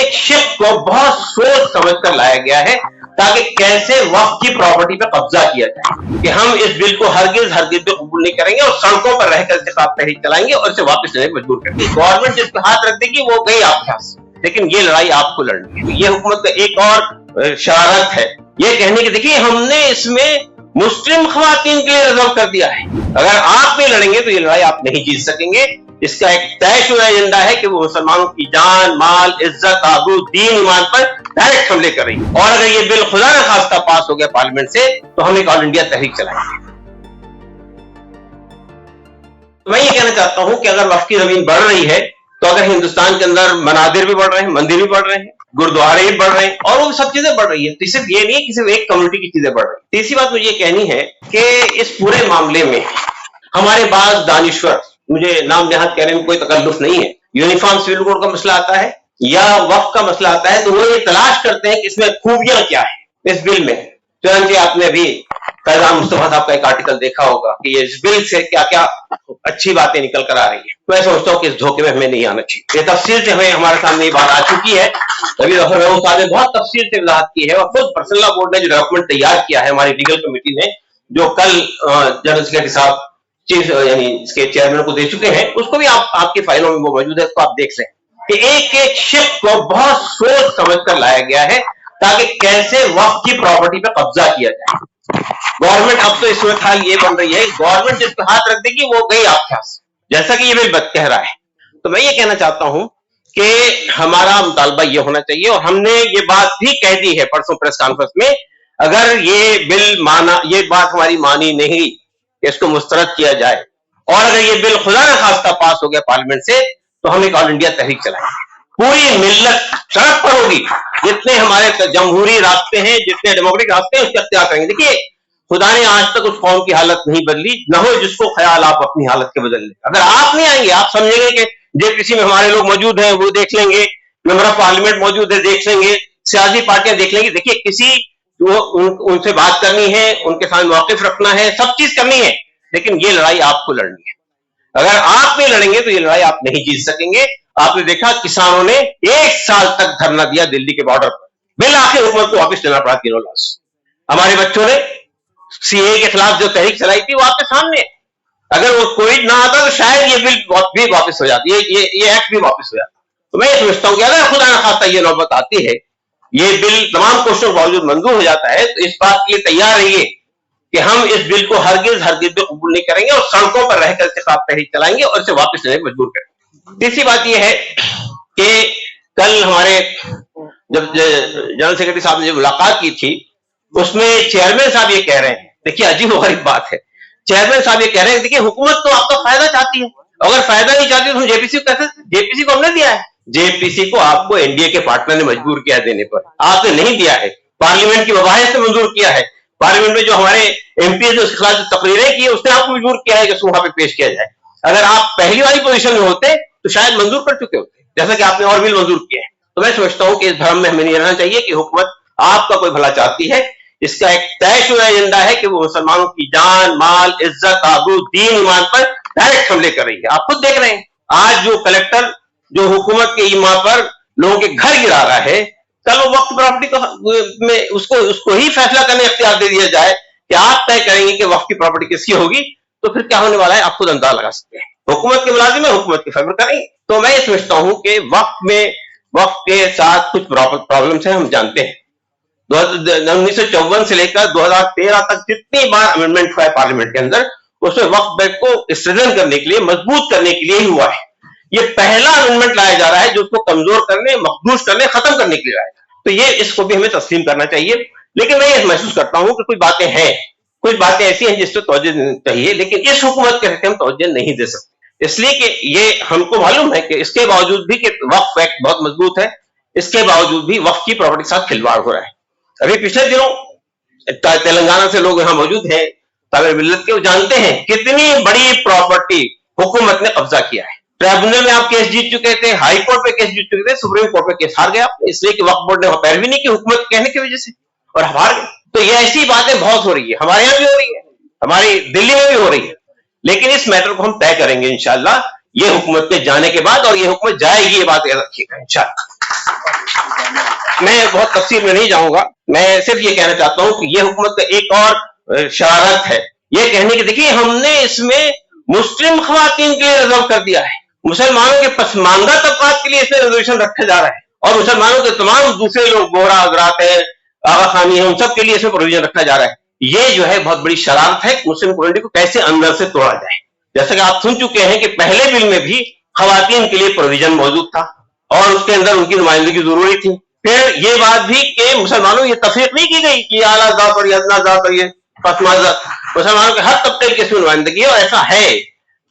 एक शिप को बहुत सोच समझ कर लाया गया है ताकि कैसे वक्त की प्रॉपर्टी पे कब्जा किया जाए कि हम इस बिल को हरगिज भी कबूल नहीं करेंगे और सड़कों पर रहकर इसके साथ तहरीक चलाएंगे और इसे वापस लेने पर मजबूर करेंगे। गवर्नमेंट जिस पे हाथ रख देगी वो गई आपके हाथ से, लेकिन ये लड़ाई आपको लड़नी है। ये हुकूमत का एक और शरारत है ये कहने की, देखिए हमने इसमें मुस्लिम खवातीन के लिए रिजर्व कर दिया है, अगर आप भी लड़ेंगे तो ये लड़ाई आप नहीं जीत सकेंगे। इसका एक तयशुदा एजेंडा है कि वो मुसलमानों की जान, माल, इज्जत, आबरू, दीन, ईमान पर डायरेक्ट हमले करेंगे और अगर ये बिल खुदा न खास्ता पास हो गया पार्लियामेंट से तो हम एक ऑल इंडिया तहरीक चलाएंगे। तो मैं ये कहना चाहता हूं कि अगर वक्फ की जमीन बढ़ रही है तो अगर हिंदुस्तान के अंदर मनादिर भी बढ़ रहे हैं, मंदिर भी बढ़ रहे हैं, गुरुद्वारे भी बढ़ रहे हैं और वो सब चीजें बढ़ रही है, तो सिर्फ ये नहीं है कि सिर्फ एक कम्युनिटी की चीजें बढ़ रही है। तीसरी बात मुझे ये कहनी है कि इस पूरे मामले में हमारे पास दानिश्वर, मुझे नाम जहां कहने में कोई तकल्लुफ नहीं है, यूनिफॉर्म सिविल कोड का मसला आता है या वक्फ का मसला आता है तो वो ये तलाश करते हैं कि इसमें खूबियां क्या है इस बिल में। चुनांचे आपने अभी फैजान मुस्तफा साहब का एक आर्टिकल देखा होगा कि ये इस बिल से क्या क्या अच्छी बातें निकल कर आ रही है। मैं समझता हूं कि इस धोखे में हमें नहीं आना चाहिए। ये तफसील से हमें हमारे सामने ये बात आ चुकी है, अभी साहब ने बहुत तफसील से वजाहत की है और खुद पर्सनल लॉ बोर्ड ने जो डॉक्यूमेंट तैयार किया है हमारी लीगल कमेटी ने, जो कल जनरल सेक्रेटरी साहब चीफ यानी इसके चेयरमैन को दे चुके हैं, उसको भी आपकी फाइलों में वो मौजूद है, उसको आप देख लें कि एक एक शिप को बहुत सोच समझ कर लाया गया है ताकि कैसे वक्त की प्रॉपर्टी पे कब्जा किया जाए। गवर्नमेंट अब तो इसमें खाल ये बन रही है, गवर्नमेंट जिस पे हाथ रख देगी वो गई आपके हाथ से, जैसा कि ये बिल कह रहा है। तो मैं ये कहना चाहता हूं कि हमारा मुतालबा ये होना चाहिए और हमने ये बात भी कह दी है परसों प्रेस कॉन्फ्रेंस में, अगर ये बिल माना, ये बात हमारी मानी नहीं कि इसको मुस्तरद किया जाए और अगर ये बिल खुदा न खास्ता पास हो गया पार्लियामेंट से तो हम एक ऑल इंडिया तहरीक चलाएंगे। पूरी मिल्लत सड़क पर होगी, जितने हमारे जमहूरी रास्ते हैं, जितने डेमोक्रेटिक रास्ते हैं उसका इख्तियार करेंगे। देखिए खुदा ने आज तक उस कौम की हालत नहीं बदली, न हो जिसको ख्याल आप अपनी हालत के बदल लें। अगर आप नहीं आएंगे, आप समझेंगे कि जेपीसी में हमारे लोग मौजूद हैं वो देख लेंगे, मेंबर ऑफ पार्लियामेंट मौजूद है देख लेंगे, सियासी पार्टियां देख लेंगी। देखिए किसी उनसे बात करनी है, उनके साथ मौकिफ रखना है, सब चीज करनी है, लेकिन ये लड़ाई आपको लड़नी है। अगर आप नहीं लड़ेंगे तो ये लड़ाई आप नहीं जीत सकेंगे। आपने देखा किसानों ने 1 साल तक धरना दिया दिल्ली के बॉर्डर पर, बिल आखिर हुकूमत को वापस लेना पड़ा तीनों लाश। हमारे बच्चों ने सीए के खिलाफ जो तहरीक चलाई थी वो आपके सामने, अगर वो कोविड ना आता तो शायद ये बिल भी वापस हो जाती, ये एक्ट भी वापस हो जाता। तो मैं ये समझता हूं कि अगर खुदा न खास्ता ये नौबत आती है, ये बिल तमाम कोशिशों के बावजूद मंजूर हो जाता है, तो इस बात के लिए तैयार रहिए कि हम इस बिल को हरगिज भी कबूल नहीं करेंगे और सड़कों पर रहकर इसके साथ तहरीक चलाएंगे और इसे वापस लेने पर मजबूर करेंगे। तीसरी बात यह है कि कल हमारे जब जनरल सेक्रेटरी साहब ने जो मुलाकात की थी उसमें चेयरमैन साहब ये कह रहे हैं, देखिए अजीब और गरीब बात है, चेयरमैन साहब ये कह रहे हैं देखिए हुकूमत तो आपका फायदा चाहती है, अगर फायदा नहीं चाहती तो जेपीसी को कैसे, जेपीसी को हमने दिया है, जेपीसी को आपको एनडीए के पार्टनर ने मजबूर किया देने पर, आपने नहीं दिया है, पार्लियामेंट की वबाहत से मंजूर किया है, पार्लियामेंट में जो हमारे एमपी जो उसके खिलाफ तकरीरें की उसने आपको मजबूर किया है कि वहां पे पेश किया जाए। अगर आप पहली वाली पोजीशन में होते तो शायद मंजूर कर चुके होते, जैसा कि आपने और बिल मंजूर किया है। तो मैं समझता हूं कि इस भ्रम में हमें नहीं रहना चाहिए कि हुकूमत आपका कोई भला चाहती है। इसका एक तयशुदा एजेंडा है कि वो मुसलमानों की जान, माल, इज्जत, आबरू, दीन, ईमान पर डायरेक्ट हमले कर रही है। आप खुद देख रहे हैं आज जो कलेक्टर जो हुकूमत के ईमान पर लोगों के घर गिरा रहा है, कल वो वक्त प्रॉपर्टी को में उसको ही फैसला करने इख्तियार दे दिया जाए कि आप तय करेंगे कि वक्त की प्रॉपर्टी किसकी होगी, तो फिर क्या होने वाला है आप खुद अंदाजा लगा सकते हैं। हुकूमत के मुलाजिम है, हुकूमत की फेवर करेंगे। तो मैं ये समझता हूं कि वक्त के साथ कुछ प्रॉब्लम्स हैं, हम जानते हैं। 1954 से लेकर 2013 तक जितनी बार अमेंडमेंट हुआ है पार्लियामेंट के अंदर, उसमें वक्त बैंक को स्ट्रेंथन करने के लिए, मजबूत करने के लिए ही हुआ है। ये पहला अमेंडमेंट लाया जा रहा है जो उसको कमजोर करने, मखदूश करने, खत्म करने के लिए लाया। तो ये इसको भी हमें तस्लीम करना चाहिए। लेकिन मैं ये महसूस करता हूं कि कुछ बातें हैं, कुछ बातें ऐसी हैं जिस पर तवज्जो देनी चाहिए, लेकिन इस हुकूमत के हम तवज्जो नहीं दे सकते, इसलिए कि ये हमको मालूम है कि इसके बावजूद भी कि वक्फ एक्ट बहुत मजबूत है, इसके बावजूद भी वक्फ की प्रॉपर्टी के साथ खिलवाड़ हो रहा है। अभी पिछले दिनों तेलंगाना से लोग यहां मौजूद हैं, तामिर मिल्लत के, वो जानते हैं कितनी बड़ी प्रॉपर्टी हुकूमत ने कब्जा किया है। ट्रिब्यूनल में आप केस जीत चुके थे, हाई कोर्ट पे केस जीत चुके थे, सुप्रीम कोर्ट पे केस हार गए आप, इसलिए कि वक्फ बोर्ड ने पैरवी नहीं की हुकूमत के कहने की वजह से, और हार गए। तो ये ऐसी बातें बहुत हो रही है, हमारे यहाँ भी हो रही है, हमारी दिल्ली में भी हो रही है। लेकिन इस मैटर को हम तय करेंगे इंशाअल्लाह ये हुकूमत के जाने के बाद, और ये हुकूमत जाएगी, ये बात याद रखिएगा इंशाअल्लाह। मैं बहुत तफसील में नहीं जाऊंगा, मैं सिर्फ ये कहना चाहता हूं कि ये हुकूमत का एक और शरारत है, ये कहने की, देखिए हमने इसमें मुस्लिम खवातीन के लिए रिजर्व कर दिया है, मुसलमानों के पसमानदा तबकात के लिए इसमें रिजर्वेशन रखा जा रहा है, और मुसलमानों के तमाम दूसरे लोग, बोहरा हजरात है, आगा खानी है, उन सब के लिए इसमें प्रोविजन रखा जा रहा है। ये जो है बहुत बड़ी शरारत है, मुस्लिम कम्युनिटी को कैसे अंदर से तोड़ा जाए। जैसा कि आप सुन चुके हैं कि पहले बिल में भी खवातीन के लिए प्रोविजन मौजूद था और उसके अंदर उनकी नुमाइंदगी जरूरी थी। फिर ये बात भी कि मुसलमानों ये तफरीक नहीं की गई कि आला जात और अदना जात और ये पसमानदा, मुसलमानों के हर तबके की इसमें नुमाइंदगी है, और ऐसा है।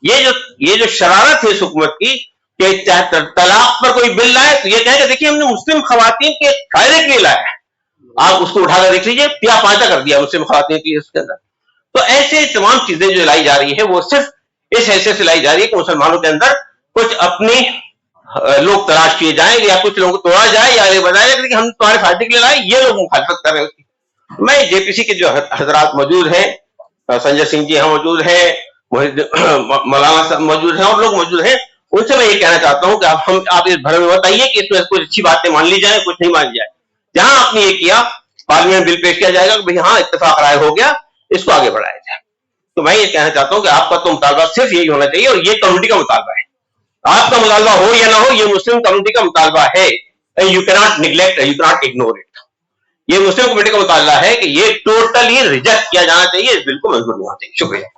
ये जो शरारत है इस हुकूमत की कि चाहे तलाक पर कोई बिल लाए तो ये कहेगा देखिए हमने मुस्लिम खवातीन के फायदे के लिए लाया है, आप उसको उठाकर देख लीजिए, पिया पांचा कर दिया मुस्लिम खवातीन की उसके अंदर। तो ऐसे तमाम चीजें जो लाई जा रही है वो सिर्फ इस हैसियत से लाई जा रही है कि मुसलमानों के अंदर कुछ अपने लोग तलाश किए जाए, या कुछ लोगों को तोड़ा जाए, या ये बताया जाए कि हम तुम्हारे फायदे के लिए लाए, ये लोग मुखालफत कर रहे हैं उसकी। मैं जेपीसी के जो हजरात मौजूद हैं, संजय सिंह जी यहाँ मौजूद है, मौलाना साहब मौजूद हैं और लोग मौजूद हैं, उनसे मैं ये कहना चाहता हूं कि आप इस भर में बताइए कि इसमें कुछ अच्छी बातें मान ली जाए, कुछ नहीं मान ली जाए। जहां आपने ये किया, पार्लियामेंट बिल पेश किया जाएगा कि भाई हाँ इत्तेफाक राय हो गया, इसको आगे बढ़ाया जाए। तो मैं ये कहना चाहता हूं कि आपका तो मुतालबा सिर्फ यही होना चाहिए, और ये कम्युनिटी का मुतालबा है। आपका मुतालबा हो या ना हो, ये मुस्लिम कम्युनिटी का मुतालबा है, you can not neglect, you can not ignore it. ये मुस्लिम कम्युनिटी का मुतालबा है कि ये टोटली रिजेक्ट किया जाना चाहिए, इस बिल को मंजूर नहीं होना चाहिए। शुक्रिया।